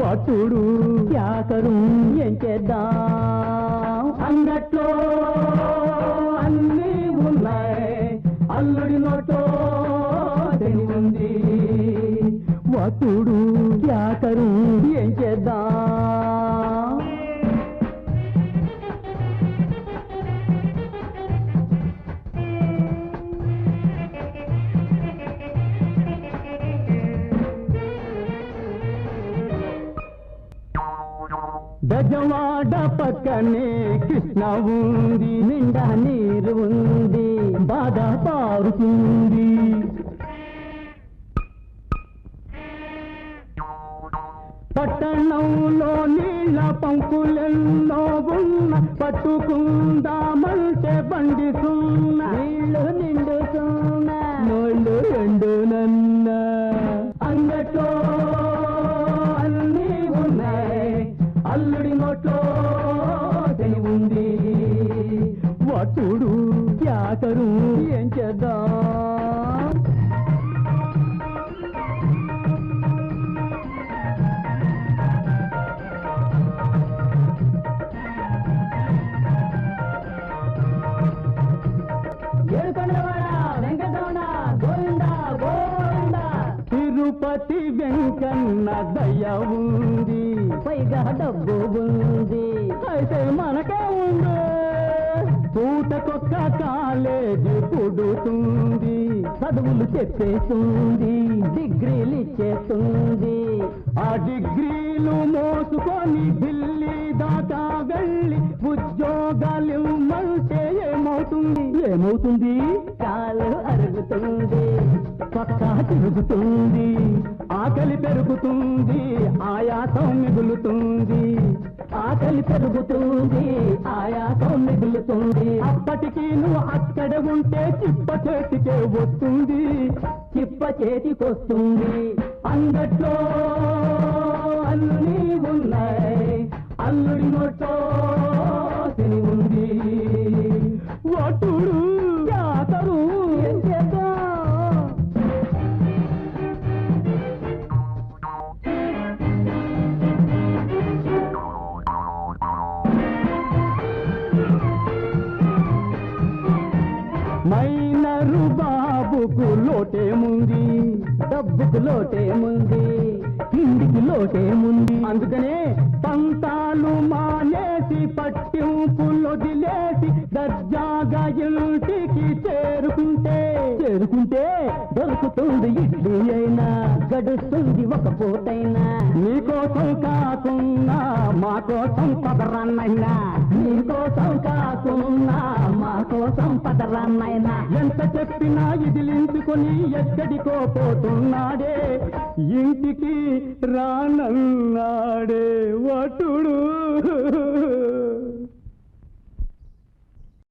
వాటుడు యాకరు ఏం చేద్దాం అంగట్లో అన్నీ ఉన్నాయి అల్లుడి నోటో శని ఉంది వాటుడు యాకరు ఏం చేద్దాం బెజవాడ పక్కనే కృష్ణ ఉంది నిండా నీరు ఉంది బాగా పారుతుంది పట్టణంలో నీళ్ళ పంపులెన్నో ఉన్న పట్టుకుందామంటే బండి సున్న నీళ్ళు నిండుతున్న నోళ్ళు రెండు నన్న అంగట్లో అన్నీ ఉన్నాయి అల్లుడి నోట్లో శని ఉంది వాటుడు యాకరు ఏం చేద్దాం తిరుపతి వెంకన్న దయ ఉంది పైగా డబ్బు ఉంది అయితే మనకే ఉంది పూటకొక్క కాలేజీ పుడుతుంది చదువులు చెప్పేస్తుంది డిగ్రీలు ఇచ్చేస్తుంది ఆ డిగ్రీలు మోసుకొని ఢిల్లీ దాకా వెళ్ళి ఉద్యోగాలు ఇవ్వమంటే ఏమవుతుంది కాలు అరుగుతుంది పక్క తిరుగుతుంది ఆకలి పెరుగుతుంది ఆయాసం మిగులుతుంది ఆకలి పెరుగుతుంది ఆయాసం మిగులుతుంది అప్పటికి నువ్వు అక్కడ ఉంటే చిప్ప చేతికే వస్తుంది చిప్ప చేతికొస్తుంది అంగట్లో అన్నీ ఉన్నాయి అల్లుడి నోట్లో శని ఉంది వాటుడు యాకరు ఏం చేద్దాం మైనరు బాబుకు లోటేముంది డబ్బుకు లోటేముంది తిండికి లోటేముంది అందుకనే పంతాలు మానేసి పట్టింపులొదిలేసి దర్జాగా ఇంటికి చేరుకుంటే దొరుకుతుంది ఇడ్లీ అయినా గడుస్తుంది ఒక పూటైనా నీకోసం కాకున్నా మా కోసం పదరన్నైనా నీకోసం కాకున్నా మా కోసం పదరన్నైనా ఎంత చెప్పినా ఇదిలించుకొని ఎక్కడికో పోతున్నాడే ఇంటికి రానన్నా